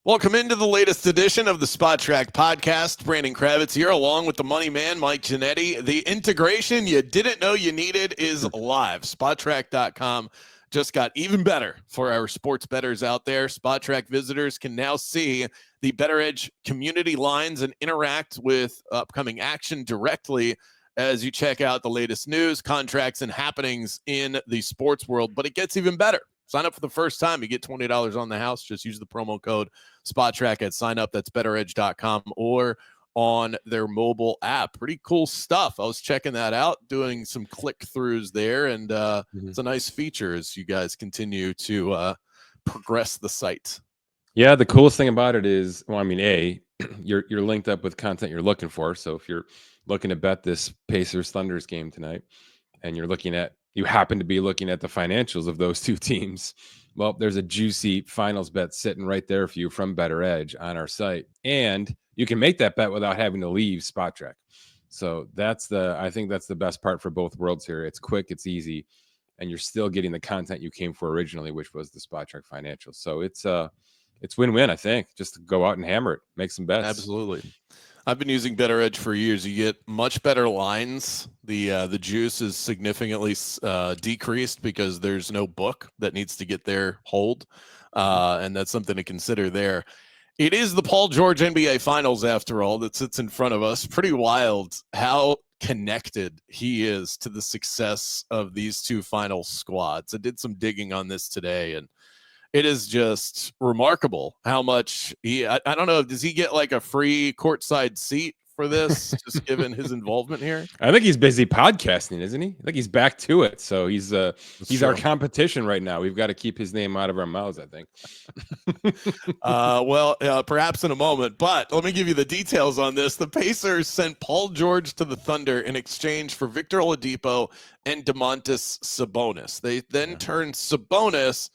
Welcome into the latest edition of the Spot Track podcast. Brandon Kravitz here, along with the money man, Mike Ginnitti. The integration you didn't know you needed is live. SpotTrack.com just got even better for our sports bettors out there. SpotTrack visitors can now see the Bettor Edge community lines and interact with upcoming action directly as you check out the latest news, contracts, and happenings in the sports world. But it gets even better. Sign up for the first time. You get $20 on the house. Just use the promo code SpotTrack at sign up. That's bettoredge.com or on their mobile app. Pretty cool stuff. I was checking that out, doing some click throughs there, and it's a nice feature as you guys continue to progress the site. Yeah, the coolest thing about it is, well, I mean, you're linked up with content you're looking for. So if you're looking to bet this Pacers Thunders game tonight, and you happen to be looking at the financials of those two teams, well, there's a juicy finals bet sitting right there for you from Bettor Edge on our site, and you can make that bet without having to leave SpotTrack. So I think that's the best part for both worlds here. It's quick, it's easy, and you're still getting the content you came for originally, which was the SpotTrack financials. So it's win-win, I think. Just to go out and hammer it, make some bets. Absolutely. I've been using Bettor Edge for years. You get much better lines. The juice is significantly decreased because there's no book that needs to get their hold, and that's something to consider there. It is the Paul George NBA Finals, after all, that sits in front of us. Pretty wild how connected he is to the success of these two final squads. I did some digging on this today, and it is just remarkable how much I don't know, does he get like a free courtside seat for this, just given his involvement here? I think he's busy podcasting, isn't he? I think he's back to it. So he's our competition right now. We've got to keep his name out of our mouths, I think. Perhaps in a moment, but let me give you the details on this. The Pacers sent Paul George to the Thunder in exchange for Victor Oladipo and Domantas Sabonis. They then turned Sabonis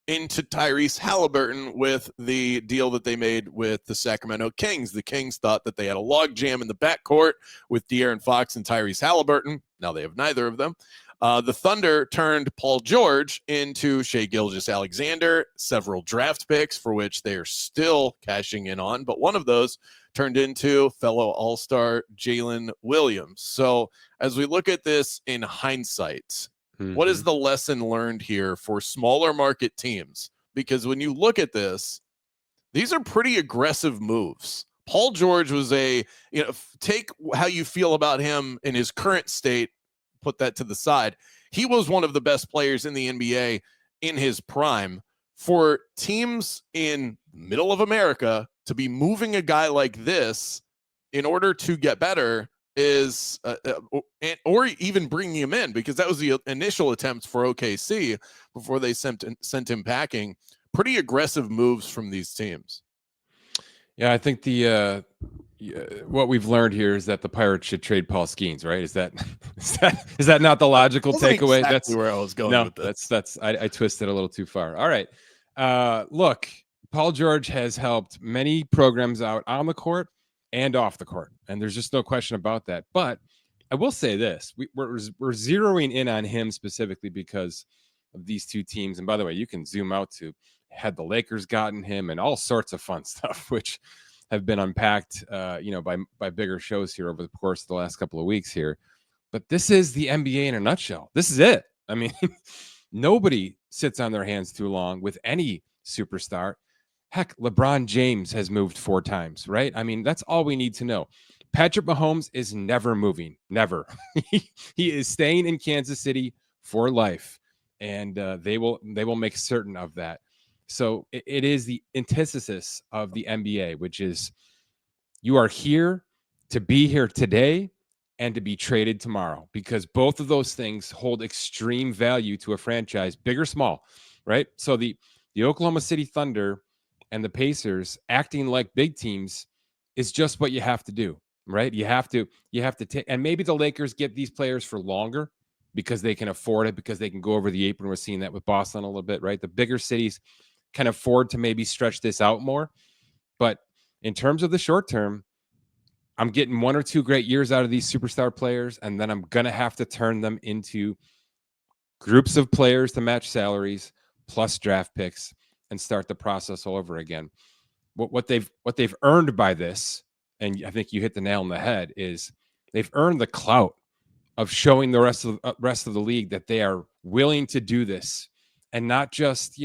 into Tyrese Halliburton with the deal that they made with the Sacramento Kings. The Kings thought that they had a logjam in the backcourt with De'Aaron Fox and Tyrese Halliburton. Now they have neither of them. The Thunder turned Paul George into Shai Gilgeous-Alexander, several draft picks for which they are still cashing in on, but one of those turned into fellow All-Star Jalen Williams. So as we look at this in hindsight, what is the lesson learned here for smaller market teams? Because when you look at this, these are pretty aggressive moves. Paul George was take how you feel about him in his current state, put that to the side. He was one of the best players in the NBA in his prime. For teams in middle of America to be moving a guy like this in order to get better is or even bringing him in, because that was the initial attempts for OKC before they sent him packing. Pretty aggressive moves from these teams. Yeah, I think what we've learned here is that the Pirates should trade Paul Skeens, right? Is that not the logical takeaway? Exactly that's where I was going with this. I twisted a little too far. All right. Look, Paul George has helped many programs out on the court and off the court, and there's just no question about that. But I will say this: we're zeroing in on him specifically because of these two teams. And by the way, you can zoom out to had the Lakers gotten him and all sorts of fun stuff, which have been unpacked, by bigger shows here over the course of the last couple of weeks here. But this is the NBA in a nutshell. This is it. I mean, nobody sits on their hands too long with any superstar. Heck, LeBron James has moved 4 times, right? I mean, that's all we need to know. Patrick Mahomes is never moving, never. He is staying in Kansas City for life, and they will make certain of that. So it is the antithesis of the NBA, which is you are here to be here today and to be traded tomorrow, because both of those things hold extreme value to a franchise, big or small, right? So the Oklahoma City Thunder and the Pacers acting like big teams is just what you have to do, right? You have to take, and maybe the Lakers get these players for longer because they can afford it, because they can go over the apron. We're seeing that with Boston a little bit, right? The bigger cities can afford to maybe stretch this out more. But in terms of the short term, I'm getting 1 or 2 great years out of these superstar players, and then I'm going to have to turn them into groups of players to match salaries plus draft picks and start the process all over again. what they've earned by this, and I think you hit the nail on the head, is they've earned the clout of showing the rest of the league that they are willing to do this, and not just,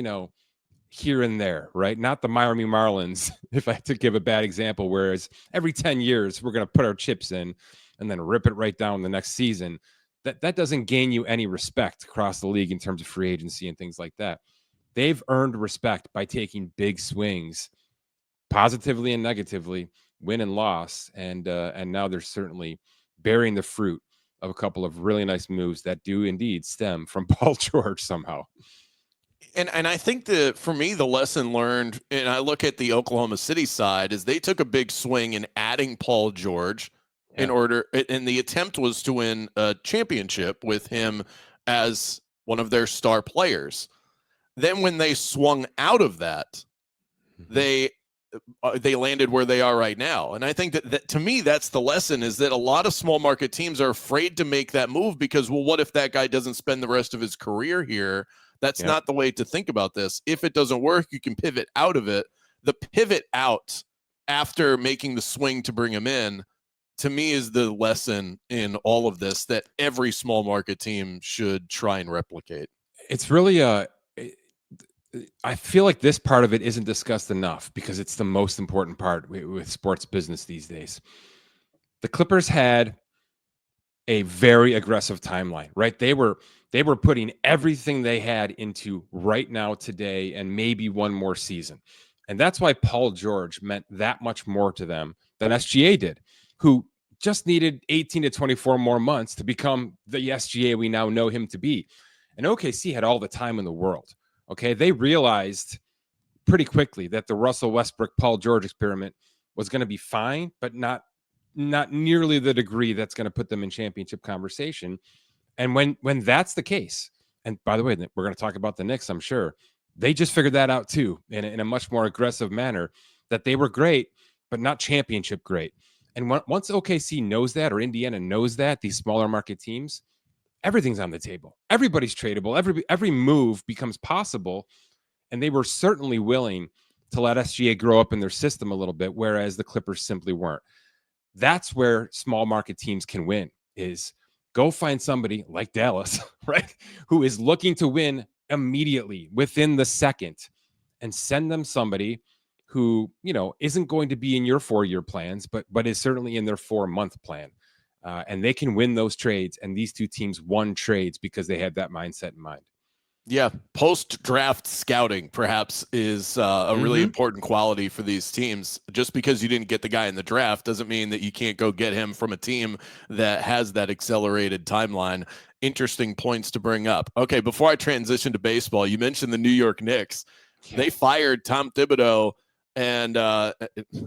here and there, right? Not the Miami Marlins, if I had to give a bad example, whereas every 10 years we're going to put our chips in and then rip it right down the next season. That doesn't gain you any respect across the league in terms of free agency and things like that. They've earned respect by taking big swings, positively and negatively, win and loss, and now they're certainly bearing the fruit of a couple of really nice moves that do indeed stem from Paul George somehow. And I think that for me, the lesson learned, and I look at the Oklahoma City side, is they took a big swing in adding Paul George in order, and the attempt was to win a championship with him as one of their star players. Then when they swung out of that, they landed where they are right now. And I think that to me, that's the lesson, is that a lot of small market teams are afraid to make that move because, well, what if that guy doesn't spend the rest of his career here? That's not the way to think about this. If it doesn't work, you can pivot out of it. The pivot out after making the swing to bring him in, to me, is the lesson in all of this that every small market team should try and replicate. It's really I feel like this part of it isn't discussed enough because it's the most important part with sports business these days. The Clippers had a very aggressive timeline, right? They were putting everything they had into right now, today, and maybe one more season. And that's why Paul George meant that much more to them than SGA did, who just needed 18 to 24 more months to become the SGA we now know him to be. And OKC had all the time in the world. Okay. They realized pretty quickly that the Russell Westbrook, Paul George experiment was going to be fine, but not nearly the degree that's going to put them in championship conversation. And when that's the case, and by the way, we're going to talk about the Knicks, I'm sure, they just figured that out too, in a much more aggressive manner, that they were great, but not championship great. And once OKC knows that, or Indiana knows that, these smaller market teams, everything's on the table. Everybody's tradable. Every move becomes possible. And they were certainly willing to let SGA grow up in their system a little bit, whereas the Clippers simply weren't. That's where small market teams can win, is go find somebody like Dallas, right, who is looking to win immediately within the second, and send them somebody who, isn't going to be in your 4-year plans, but is certainly in their 4-month plan. And they can win those trades. And these two teams won trades because they had that mindset in mind. Yeah, post-draft scouting perhaps is a really important quality for these teams. Just because you didn't get the guy in the draft doesn't mean that you can't go get him from a team that has that accelerated timeline. Interesting points to bring up. Okay, before I transition to baseball, you mentioned the New York Knicks. Yeah. They fired Tom Thibodeau, and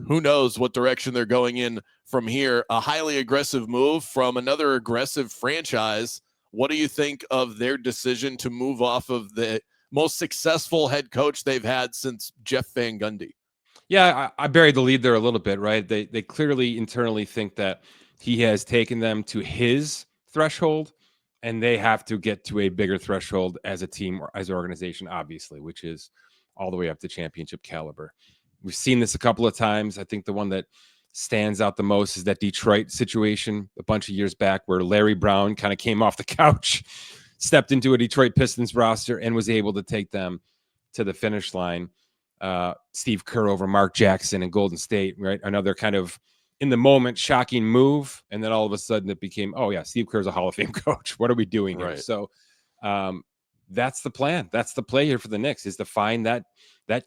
who knows what direction they're going in from here. A highly aggressive move from another aggressive franchise. What do you think of their decision to move off of the most successful head coach they've had since Jeff Van Gundy? Yeah, I buried the lead there a little bit, right? They clearly internally think that he has taken them to his threshold, and they have to get to a bigger threshold as a team or as an organization, obviously, which is all the way up to championship caliber. We've seen this a couple of times. I think the one that stands out the most is that Detroit situation a bunch of years back, where Larry Brown kind of came off the couch, stepped into a Detroit Pistons roster, and was able to take them to the finish line. Steve Kerr over Mark Jackson in Golden State, right? Another kind of in the moment shocking move. And then all of a sudden it became, oh yeah, Steve Kerr's a Hall of Fame coach. What are we doing here? So that's the plan. That's the play here for the Knicks, is to find that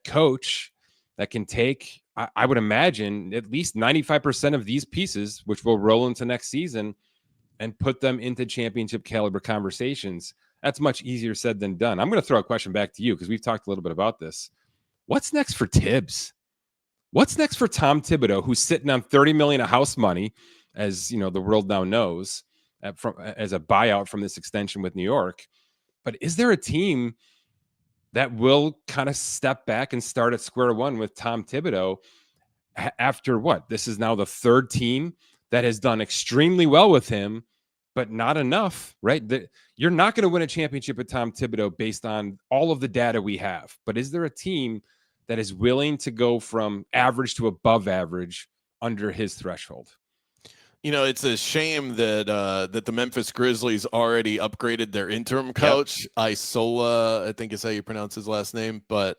coach that can take, I would imagine, at least 95% of these pieces, which will roll into next season, and put them into championship caliber conversations. That's much easier said than done. I'm going to throw a question back to you, because we've talked a little bit about this. What's next for Tibbs? What's next for Tom Thibodeau, who's sitting on $30 million of house money, as the world now knows, as a buyout from this extension with New York? But is there a team that will kind of step back and start at square one with Tom Thibodeau after what? This is now the third team that has done extremely well with him, but not enough, right? You're not going to win a championship with Tom Thibodeau based on all of the data we have. But is there a team that is willing to go from average to above average under his threshold. It's a shame that that the Memphis Grizzlies already upgraded their interim coach, Isola, I think is how you pronounce his last name, but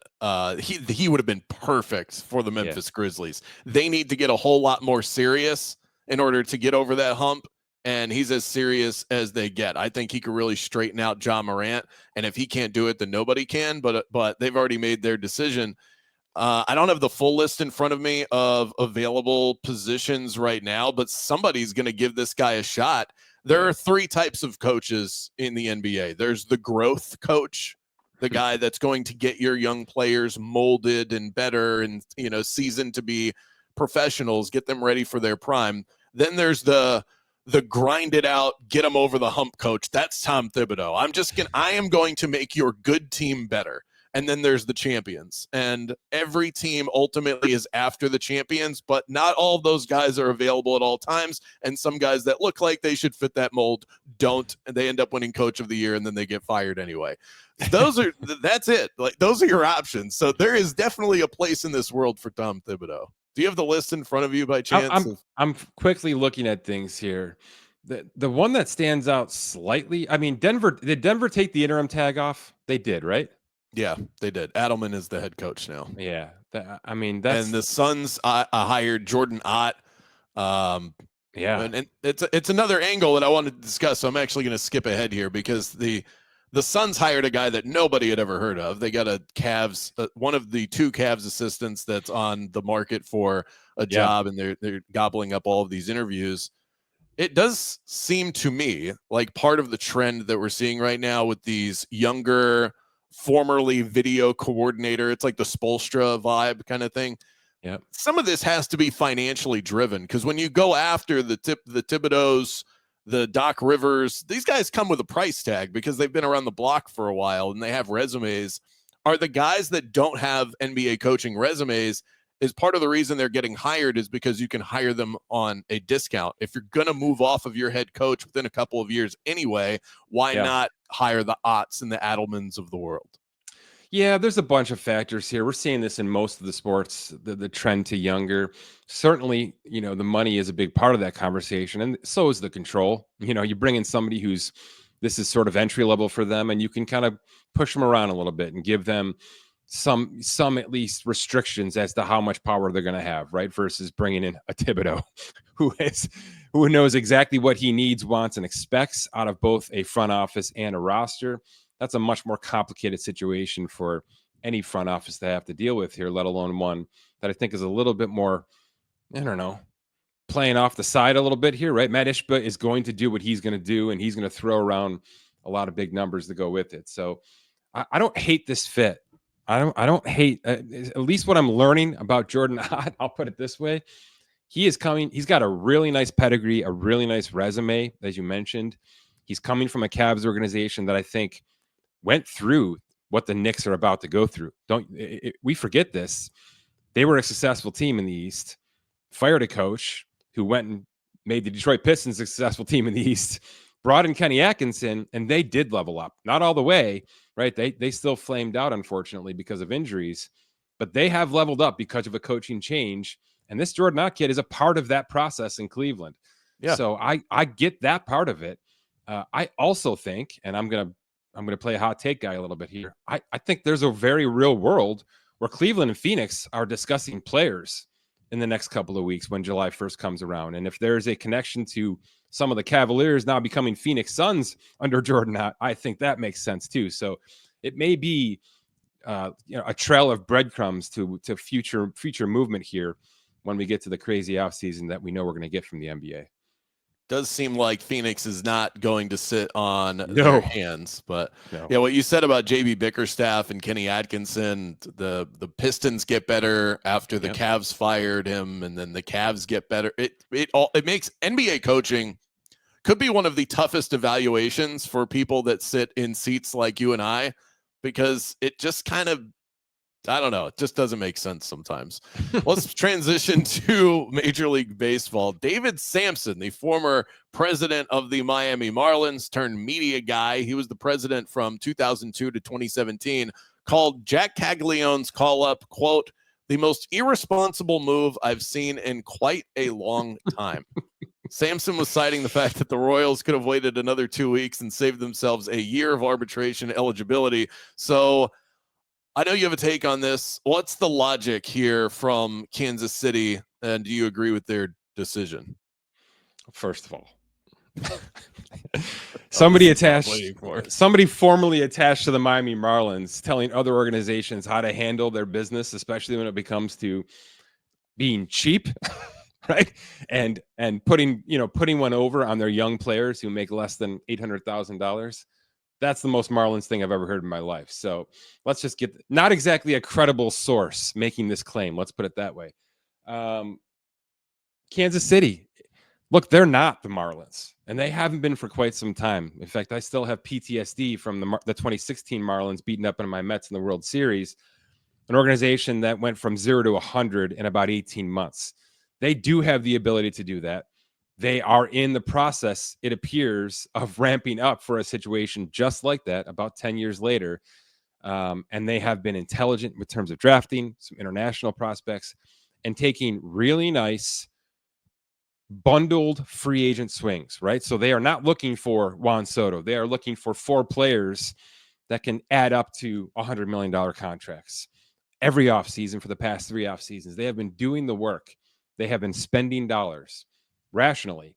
he would have been perfect for the Memphis Grizzlies. They need to get a whole lot more serious in order to get over that hump, and he's as serious as they get. I think he could really straighten out Ja Morant, and if he can't do it, then nobody can, but they've already made their decision. I don't have the full list in front of me of available positions right now, but somebody's going to give this guy a shot. There are 3 types of coaches in the NBA. There's the growth coach, the guy that's going to get your young players molded and better and, seasoned to be professionals, get them ready for their prime. Then there's the grind it out, get them over the hump coach. That's Tom Thibodeau. I am going to make your good team better. And then there's the champions, and every team ultimately is after the champions, but not all of those guys are available at all times. And some guys that look like they should fit that mold don't, and they end up winning coach of the year, and then they get fired anyway. That's it. Like, those are your options. So there is definitely a place in this world for Tom Thibodeau. Do you have the list in front of you by chance? I'm quickly looking at things here. The one that stands out slightly, I mean, did Denver take the interim tag off? They did, right? Yeah, they did. Adelman is the head coach now. Yeah, that's and the Suns hired Jordan Ott. And it's another angle that I wanted to discuss. So I'm actually going to skip ahead here because the Suns hired a guy that nobody had ever heard of. They got one of the 2 Cavs assistants that's on the market for a job, and they're gobbling up all of these interviews. It does seem to me like part of the trend that we're seeing right now with these younger, formerly video coordinator, it's like the Spoelstra vibe kind of thing. Yeah, some of this has to be financially driven, because when you go after the Thibodeaus, the Doc Rivers, these guys come with a price tag because they've been around the block for a while and they have resumes. Are the guys that don't have NBA coaching resumes, is part of the reason they're getting hired is because you can hire them on a discount. If you're going to move off of your head coach within a couple of years anyway, why not hire the Otts and the Adelmans of the world? Yeah, there's a bunch of factors here. We're seeing this in most of the sports, the trend to younger. Certainly, the money is a big part of that conversation, and so is the control. You bring in somebody this is sort of entry level for them, and you can kind of push them around a little bit and give them some at least restrictions as to how much power they're going to have, right? Versus bringing in a Thibodeau who knows exactly what he needs, wants, and expects out of both a front office and a roster. That's a much more complicated situation for any front office to have to deal with here, let alone one that I think is a little bit more, I don't know, playing off the side a little bit here, right? Matt Ishbia is going to do what he's going to do, and he's going to throw around a lot of big numbers to go with it. So I don't hate this fit. I don't hate, at least what I'm learning about Jordan Ott, I'll put it this way. He's got a really nice pedigree, a really nice resume, as you mentioned. He's coming from a Cavs organization that I think went through what the Knicks are about to go through. We forget this. They were a successful team in the East, fired a coach who went and made the Detroit Pistons a successful team in the East, brought in Kenny Atkinson, and they did level up. Not all the way, right? They still flamed out, unfortunately, because of injuries, but they have leveled up because of a coaching change. And this Jordan Ott kid is a part of that process in Cleveland. Yeah. So I get that part of it. I also think, and I'm gonna play a hot take guy a little bit here. I think there's a very real world where Cleveland and Phoenix are discussing players in the next couple of weeks when July 1st comes around. And if there's a connection to some of the Cavaliers now becoming Phoenix Suns under Jordan Ott, I think that makes sense too. So it may be a trail of breadcrumbs to future movement here when we get to the crazy offseason that we know we're going to get from the NBA. Does seem like Phoenix is not going to sit on their hands, but yeah, what you said about JB Bickerstaff and Kenny Atkinson, the Pistons get better after the Cavs fired him, and then the Cavs get better. It makes NBA coaching could be one of the toughest evaluations for people that sit in seats like you and I, because it just kind of, I don't know, it just doesn't make sense sometimes. Let's transition to Major League Baseball. David Samson, the former president of the Miami Marlins turned media guy. He was the president from 2002 to 2017. called Jac Caglianone's call-up, quote, the most irresponsible move I've seen in quite a long time. Sampson was citing the fact that the Royals could have waited another 2 weeks and saved themselves a year of arbitration eligibility. So I know you have a take on this. What's the logic here from Kansas City, and do you agree with their decision? First of all, somebody formerly attached to the Miami Marlins telling other organizations how to handle their business, especially when it comes to being cheap, right? And putting one over on their young players who make less than $800,000. That's the most Marlins thing I've ever heard in my life. So let's just get not exactly a credible source making this claim. Let's put it that way. Kansas City, look, they're not the Marlins, and they haven't been for quite some time. In fact, I still have PTSD from the 2016 Marlins beating up on my Mets in the World Series, an organization that went from 0 to 100 in about 18 months. They do have the ability to do that. They are in the process, it appears, of ramping up for a situation just like that about 10 years later. And they have been intelligent in terms of drafting some international prospects and taking really nice bundled free agent swings, right? So they are not looking for Juan Soto. They are looking for 4 players that can add up to $100 million contracts every offseason for the past 3 off seasons. They have been doing the work. They have been spending dollars rationally.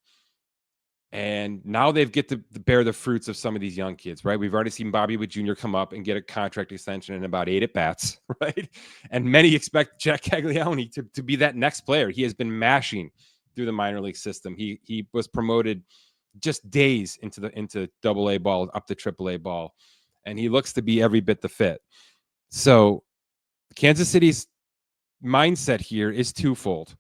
And now they get to bear the fruits of some of these young kids, right? We've already seen Bobby Witt Jr. come up and get a contract extension in about 8 at-bats, right? And many expect Jac Caglianone to be that next player. He has been mashing through the minor league system. He was promoted just days into AA ball, up to AAA ball. And he looks to be every bit the fit. So Kansas City's mindset here is twofold.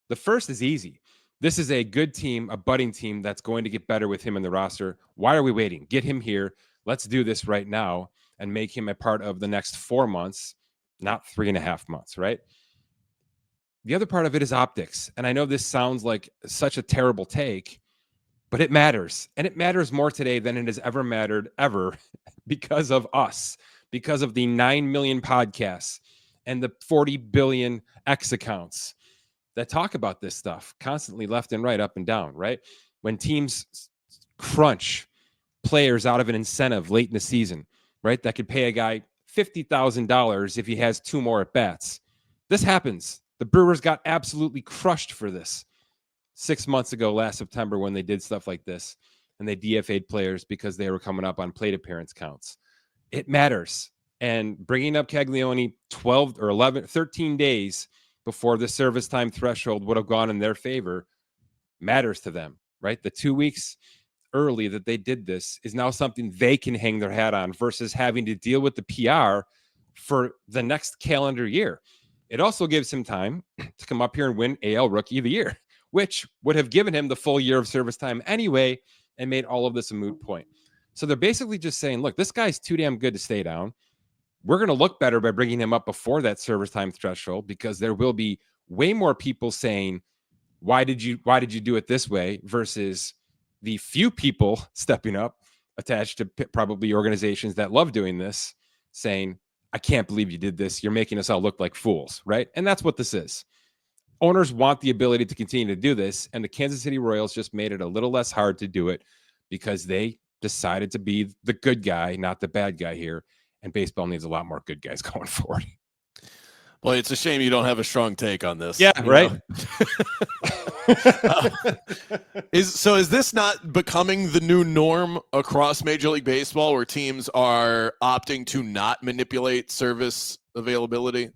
The first is easy. This is a good team, a budding team that's going to get better with him in the roster. Why are we waiting? Get him here. Let's do this right now and make him a part of the next 4 months, not 3.5 months, right? The other part of it is optics. And I know this sounds like such a terrible take, but it matters. And it matters more today than it has ever mattered ever because of us, because of the 9 million podcasts and the 40 billion X accounts that talk about this stuff constantly, left and right, up and down, right? When teams crunch players out of an incentive late in the season, right? That could pay a guy $50,000 if he has 2 more at bats. This happens. The Brewers got absolutely crushed for this 6 months ago, last September, when they did stuff like this and they DFA'd players because they were coming up on plate appearance counts. It matters. And bringing up Caglianone 12 or 11, 13 days before the service time threshold would have gone in their favor matters to them, right? The 2 weeks early that they did this is now something they can hang their hat on versus having to deal with the PR for the next calendar year. It also gives him time to come up here and win AL Rookie of the Year, which would have given him the full year of service time anyway and made all of this a moot point. So they're basically just saying, look, this guy's too damn good to stay down. We're going to look better by bringing him up before that service time threshold because there will be way more people saying, why did you do it this way versus the few people stepping up attached to probably organizations that love doing this saying, I can't believe you did this. You're making us all look like fools, right? And that's what this is. Owners want the ability to continue to do this, and the Kansas City Royals just made it a little less hard to do it because they decided to be the good guy, not the bad guy here. And baseball needs a lot more good guys going forward. Boy, it's a shame you don't have a strong take on this. Yeah, right. Is this not becoming the new norm across Major League Baseball where teams are opting to not manipulate service availability?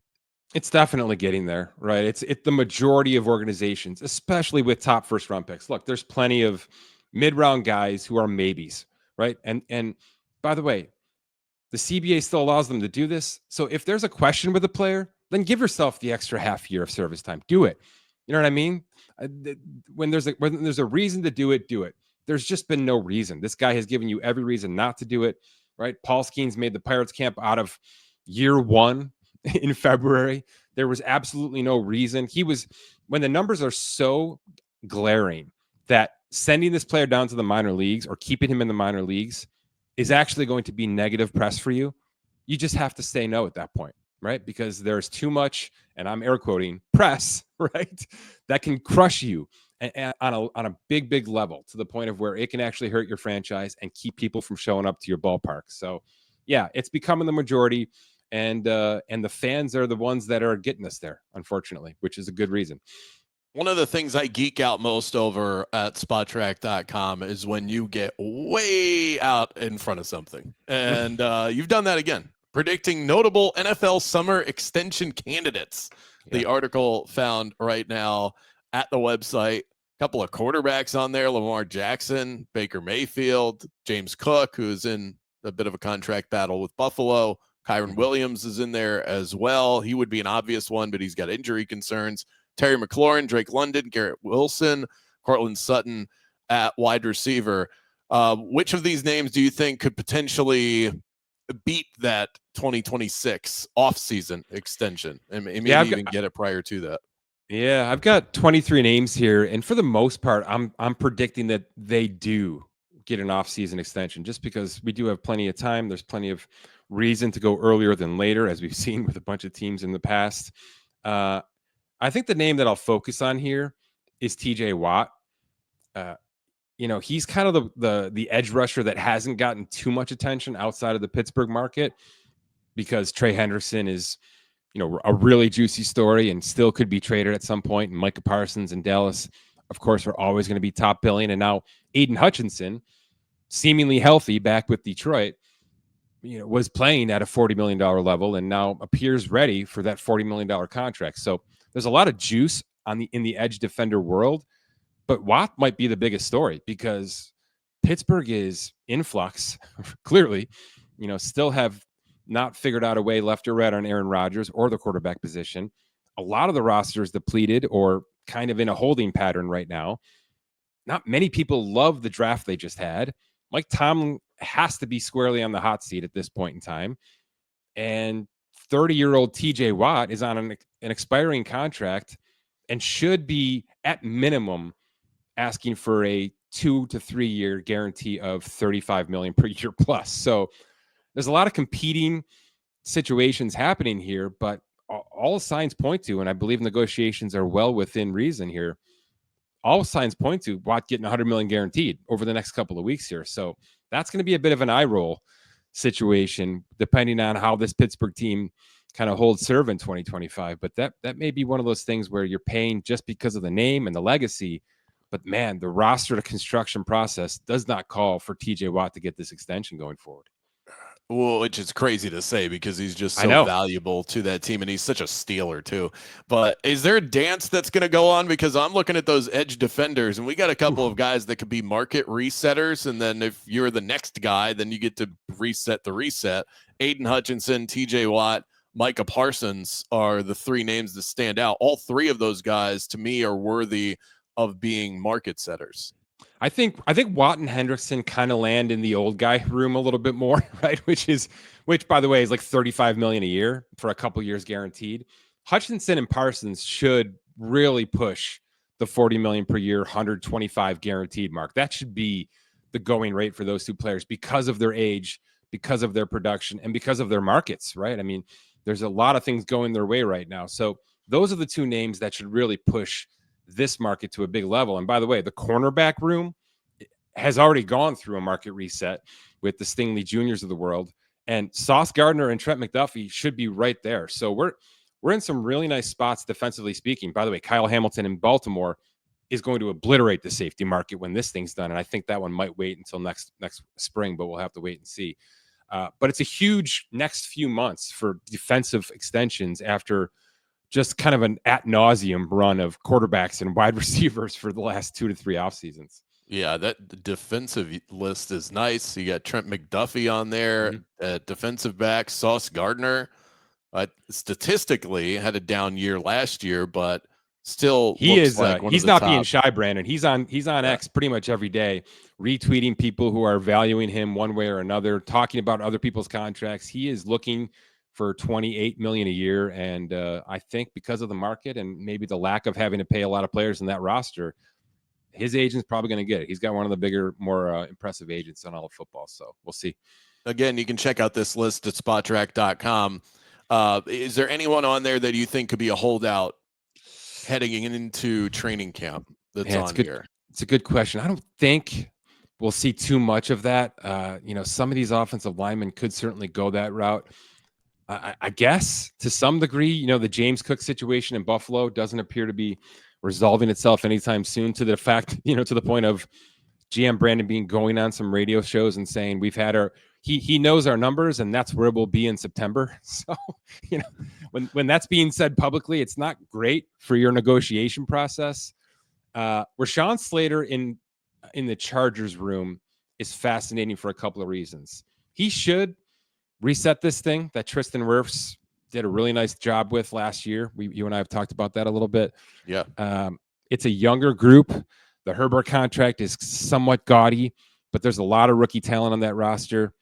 It's definitely getting there, right? It's the majority of organizations, especially with top first round picks. Look, there's plenty of mid-round guys who are maybes, right? And by the way, the CBA still allows them to do this. So if there's a question with a player, then give yourself the extra half year of service time. Do it. You know what I mean? When there's a reason to do it, do it. There's just been no reason. This guy has given you every reason not to do it, right? Paul Skeens made the Pirates camp out of year 1 in February. There was absolutely no reason. When the numbers are so glaring that sending this player down to the minor leagues or keeping him in the minor leagues is actually going to be negative press for you, you just have to say no at that point, right? Because there's too much, and I'm air quoting, press, right? That can crush you on a big level, to the point of where it can actually hurt your franchise and keep people from showing up to your ballpark. So yeah, it's becoming the majority, and the fans are the ones that are getting us there, unfortunately, which is a good reason. One of the things I geek out most over at spottrack.com is when you get way out in front of something. And you've done that again, predicting notable NFL summer extension candidates. Yeah. The article found right now at the website, a couple of quarterbacks on there, Lamar Jackson, Baker Mayfield, James Cook, who's in a bit of a contract battle with Buffalo. Kyron Williams is in there as well. He would be an obvious one, but he's got injury concerns. Terry McLaurin, Drake London, Garrett Wilson, Cortland Sutton at wide receiver. Which of these names do you think could potentially beat that 2026 offseason extension and maybe even get it prior to that? Yeah, I've got 23 names here, and for the most part, I'm predicting that they do get an offseason extension, just because we do have plenty of time. There's plenty of reason to go earlier than later, as we've seen with a bunch of teams in the past. I think the name that I'll focus on here is TJ Watt. He's kind of the edge rusher that hasn't gotten too much attention outside of the Pittsburgh market, because Trey Hendrickson is, a really juicy story and still could be traded at some point. And Micah Parsons and Dallas, of course, are always going to be top billing. And now Aiden Hutchinson, seemingly healthy, back with Detroit, was playing at a $40 million level and now appears ready for that $40 million contract. So there's a lot of juice in the edge defender world, but Watt might be the biggest story, because Pittsburgh is in flux, clearly, still have not figured out a way left or right on Aaron Rodgers or the quarterback position. A lot of the roster is depleted or kind of in a holding pattern right now. Not many people love the draft they just had. Mike Tomlin has to be squarely on the hot seat at this point in time. And 30-year-old TJ Watt is on an expiring contract and should be, at minimum, asking for a 2 to 3 year guarantee of $35 million per year plus. So there's a lot of competing situations happening here, but all signs point to, and I believe negotiations are well within reason here, all signs point to Watt getting $100 million guaranteed over the next couple of weeks here. So that's going to be a bit of an eye roll situation, depending on how this Pittsburgh team kind of holds serve in 2025. But that may be one of those things where you're paying just because of the name and the legacy. But man, the roster to construction process does not call for TJ Watt to get this extension going forward. Well, which is crazy to say, because he's just so valuable to that team, and he's such a stealer too. But is there a dance that's going to go on? Because I'm looking at those edge defenders, and we got a couple of guys that could be market resetters. And then if you're the next guy, then you get to reset the reset. Aiden Hutchinson, TJ Watt, Micah Parsons are the three names that stand out. All three of those guys, to me, are worthy of being market setters. I think Watt and Hendrickson kind of land in the old guy room a little bit more, right? Which by the way is like $35 million a year for a couple years guaranteed. Hutchinson and Parsons should really push the $40 million per year, 125 guaranteed mark. That should be the going rate for those two players, because of their age, because of their production, and because of their markets, right? I mean, there's a lot of things going their way right now. So those are the two names that should really push this market to a big level. And by the way, the cornerback room has already gone through a market reset with the Stingley Juniors of the world, and Sauce Gardner and Trent McDuffie should be right there. So we're in some really nice spots defensively speaking. By the way, Kyle Hamilton in Baltimore is going to obliterate the safety market when this thing's done. And I think that one might wait until next spring, but we'll have to wait and see. But it's a huge next few months for defensive extensions after just kind of an ad nauseum run of quarterbacks and wide receivers for the last 2 to 3 off seasons. Yeah, that defensive list is nice. You got Trent McDuffie on there, defensive back, Sauce Gardner. Statistically, had a down year last year, but still he's not being shy, Brandon. He's on X pretty much every day, retweeting people who are valuing him one way or another, talking about other people's contracts. He is looking for $28 million a year, and I think because of the market and maybe the lack of having to pay a lot of players in that roster, his agent's probably going to get it. He's got one of the bigger, more impressive agents in all of football, so we'll see. Again, you can check out this list at spottrack.com. Is there anyone on there that you think could be a holdout heading into training camp that's on here? It's a good question. I don't think we'll see too much of that. Some of these offensive linemen could certainly go that route. I guess to some degree, the James Cook situation in Buffalo doesn't appear to be resolving itself anytime soon, to the fact, to the point of GM Brandon Beane going on some radio shows and saying we've had he knows our numbers and that's where we'll be in September. So, when that's being said publicly, it's not great for your negotiation process. Rashawn Slater in the Chargers room is fascinating for a couple of reasons. He should reset this thing that Tristan Wirfs did a really nice job with last year. You and I have talked about that a little bit. Yeah. It's a younger group. The Herbert contract is somewhat gaudy, but there's a lot of rookie talent on that roster.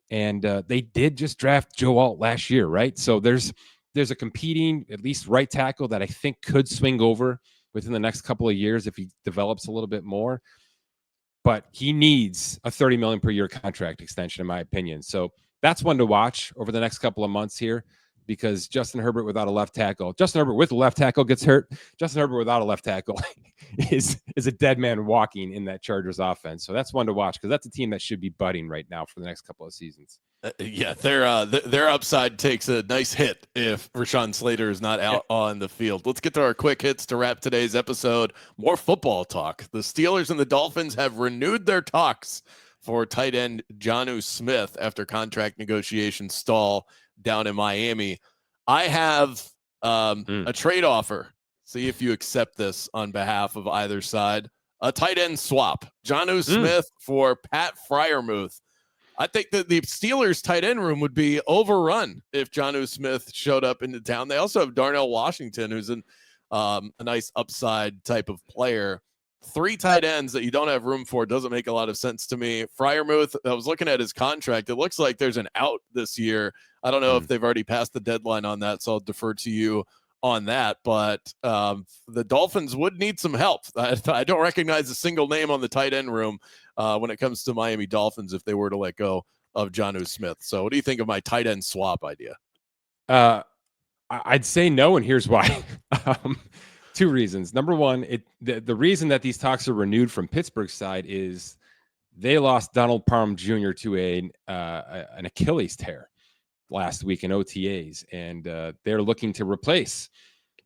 And they did just draft Joe Alt last year, right? So there's a competing, at least right tackle that I think could swing over within the next couple of years if he develops a little bit more. But he needs a $30 million per year contract extension, in my opinion. So that's one to watch over the next couple of months here, because Justin Herbert without a left tackle, Justin Herbert with a left tackle gets hurt. Justin Herbert without a left tackle is a dead man walking in that Chargers offense. So that's one to watch, because that's a team that should be budding right now for the next couple of seasons. Yeah, their upside takes a nice hit if Rashawn Slater is not out on the field. Let's get to our quick hits to wrap today's episode. More football talk. The Steelers and the Dolphins have renewed their talks for tight end Jonnu Smith after contract negotiations stall down in Miami. I have a trade offer. See if you accept this on behalf of either side. A tight end swap. Jonnu Smith for Pat Freiermuth. I think that the Steelers tight end room would be overrun if Jonnu Smith showed up into town. They also have Darnell Washington, who's a nice upside type of player. 3 tight ends that you don't have room for doesn't make a lot of sense to me. Freiermuth, I was looking at his contract. It looks like there's an out this year. I don't know if they've already passed the deadline on that, so I'll defer to you on that. But the Dolphins would need some help. I don't recognize a single name on the tight end room when it comes to Miami Dolphins if they were to let go of Jonnu Smith. So what do you think of my tight end swap idea? I'd say no, and here's why. 2 reasons. Number one, the reason that these talks are renewed from Pittsburgh's side is they lost Donald Parham Jr. to an Achilles tear last week in OTAs, and they're looking to replace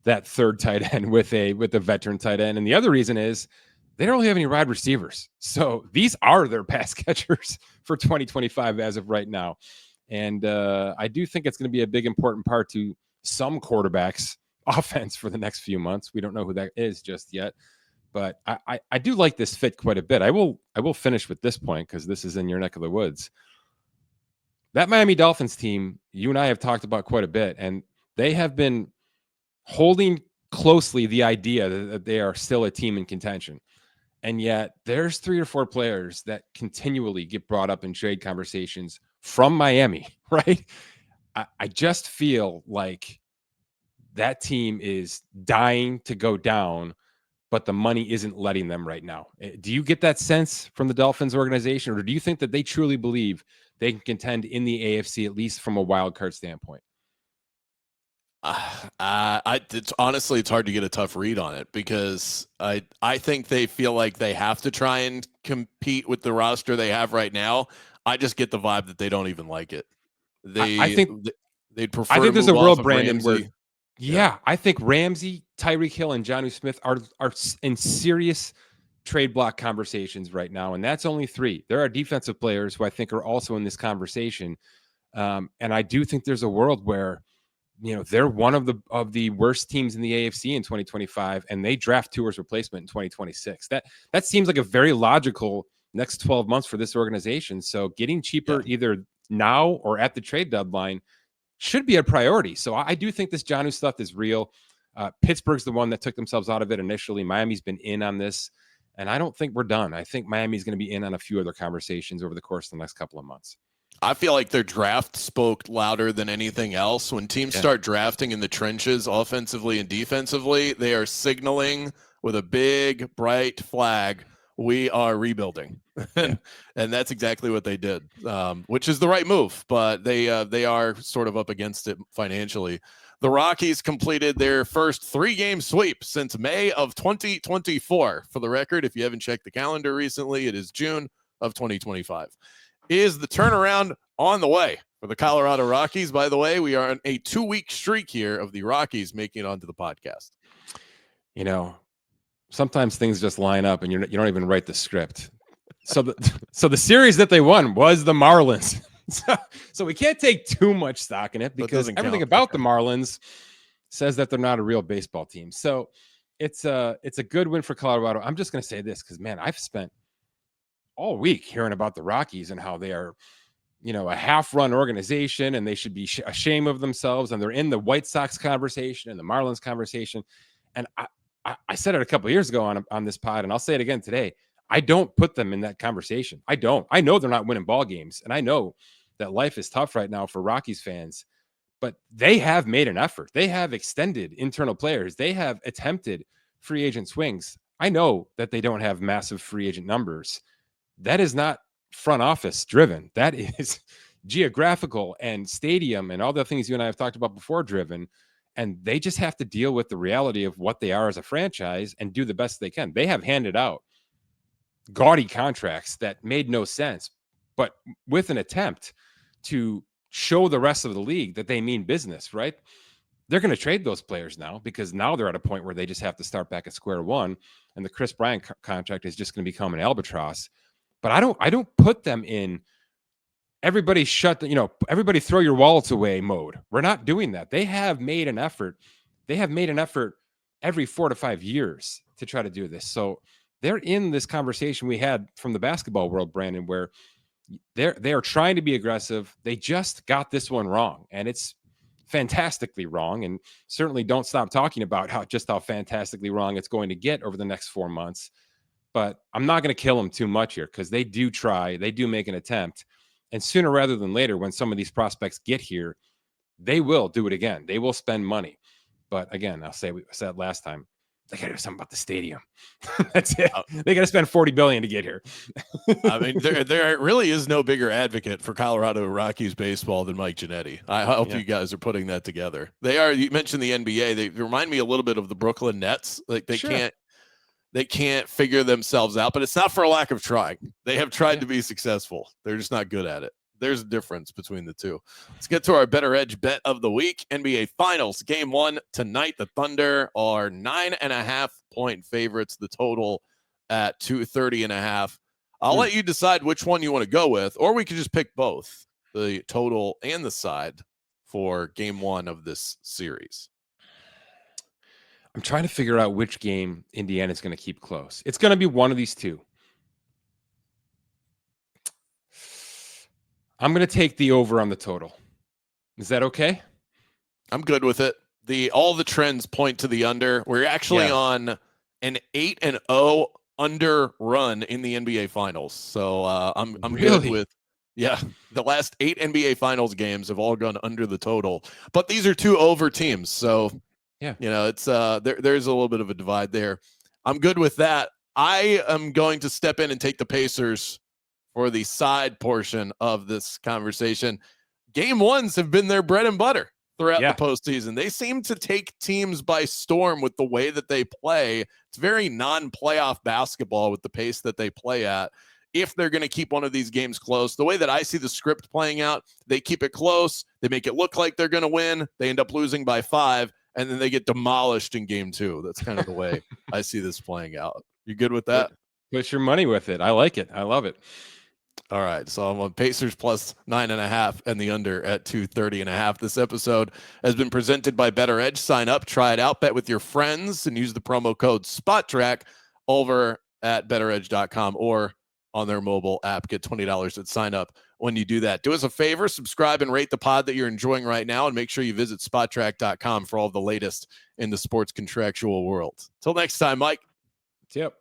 that third tight end with a veteran tight end. And the other reason is they don't really have any wide receivers, so these are their pass catchers for 2025 as of right now. And I do think it's going to be a big important part to some quarterbacks' offense for the next few months. We don't know who that is just yet, but I do like this fit quite a bit. I will finish with this point because this is in your neck of the woods. That Miami Dolphins team, you and I have talked about quite a bit, and they have been holding closely the idea that they are still a team in contention. And yet there's 3 or 4 players that continually get brought up in trade conversations from Miami, right? I just feel like that team is dying to go down, but the money isn't letting them right now. Do you get that sense from the Dolphins organization, or do you think that they truly believe they can contend in the AFC, at least from a wild card standpoint? It's honestly, it's hard to get a tough read on it because I think they feel like they have to try and compete with the roster they have right now. I just get the vibe that they don't even like it. I think they'd prefer. I think there's a world, Brandon, Ramsey. where I think Ramsey, Tyreek Hill, and Jonnu Smith are in serious trade block conversations right now, and that's only 3. There are defensive players who I think are also in this conversation, and I do think there's a world where they're one of the worst teams in the AFC in 2025, and they draft Tua's replacement in 2026. That seems like a very logical next 12 months for this organization. So getting cheaper either now or at the trade deadline should be a priority. So I do think this Jonnu stuff is real. Pittsburgh's the one that took themselves out of it initially. Miami's been in on this, and I don't think we're done. I think Miami's going to be in on a few other conversations over the course of the next couple of months. I feel like their draft spoke louder than anything else. When teams start drafting in the trenches offensively and defensively, they are signaling with a big, bright flag we are rebuilding. and that's exactly what they did, which is the right move, but they are sort of up against it financially. The Rockies completed their first 3-game sweep since May of 2024. For the record, if you haven't checked the calendar recently, it is June of 2025. Is the turnaround on the way for the Colorado Rockies? By the way, we are on a 2-week streak here of the Rockies making it onto the podcast. You know, sometimes things just line up and you don't even write the script. So the series that they won was the Marlins. So we can't take too much stock in it because everything about the Marlins says that they're not a real baseball team. So it's a good win for Colorado. I'm just going to say this because, man, I've spent all week hearing about the Rockies and how they are, a half-run organization and they should be ashamed of themselves. And they're in the White Sox conversation and the Marlins conversation. And I said it a couple of years ago on this pod, and I'll say it again today. I don't put them in that conversation. I don't. I know they're not winning ball games, and I know that life is tough right now for Rockies fans, but they have made an effort. They have extended internal players. They have attempted free agent swings. I know that they don't have massive free agent numbers. That is not front office driven. That is geographical and stadium and all the things you and I have talked about before driven. And they just have to deal with the reality of what they are as a franchise and do the best they can. They have handed out gaudy contracts that made no sense, but with an attempt to show the rest of the league that they mean business, right? They're going to trade those players now because now they're at a point where they just have to start back at square one. And the Chris Bryant contract is just going to become an albatross. But I don't put them in everybody everybody throw your wallets away mode. We're not doing that. They have made an effort. They have made an effort every 4 to 5 years to try to do this. So they're in this conversation we had from the basketball world, Brandon, where they are trying to be aggressive. They just got this one wrong, and it's fantastically wrong. And certainly don't stop talking about how fantastically wrong it's going to get over the next 4 months. But I'm not going to kill them too much here because they do try. They do make an attempt. And sooner rather than later, when some of these prospects get here, they will do it again. They will spend money. But again, I'll say we said last time, they got to do something about the stadium. That's it. They got to spend $40 billion to get here. I mean, there really is no bigger advocate for Colorado Rockies baseball than Mike Ginnitti. I hope you guys are putting that together. They are. You mentioned the NBA. They remind me a little bit of the Brooklyn Nets. Like they can't figure themselves out, but it's not for a lack of trying. They have tried to be successful. They're just not good at it. There's a difference between the two. Let's get to our Bettor Edge bet of the week. NBA Finals, Game 1 tonight. The Thunder are 9.5-point favorites. The total at 230.5. I'll let you decide which one you want to go with, or we could just pick both, the total and the side, for Game 1 of this series. I'm trying to figure out which game Indiana is going to keep close. It's going to be one of these two. I'm going to take the over on the total. Is that okay? I'm good with it. All the trends point to the under. We're actually on an 8-0 under run in the NBA Finals. So I'm good with the last 8 NBA Finals games have all gone under the total. But these are 2 over teams. So it's there's a little bit of a divide there. I'm good with that. I am going to step in and take the Pacers for the side portion of this conversation. Game 1s have been their bread and butter throughout the postseason. They seem to take teams by storm with the way that they play. It's very non-playoff basketball with the pace that they play at. If they're going to keep one of these games close, the way that I see the script playing out, they keep it close. They make it look like they're going to win. They end up losing by 5, and then they get demolished in Game 2. That's kind of the way I see this playing out. You good with that? Put your money with it. I like it. I love it. All right, so I'm on Pacers plus 9.5 and the under at 230.5. This episode has been presented by Bettor Edge. Sign up, try it out, bet with your friends, and use the promo code SPOTTRACK over at bettoredge.com or on their mobile app. Get $20 at sign up when you do that. Do us a favor, subscribe and rate the pod that you're enjoying right now, and make sure you visit SPOTTRACK.com for all the latest in the sports contractual world. Till next time, Mike. Yep.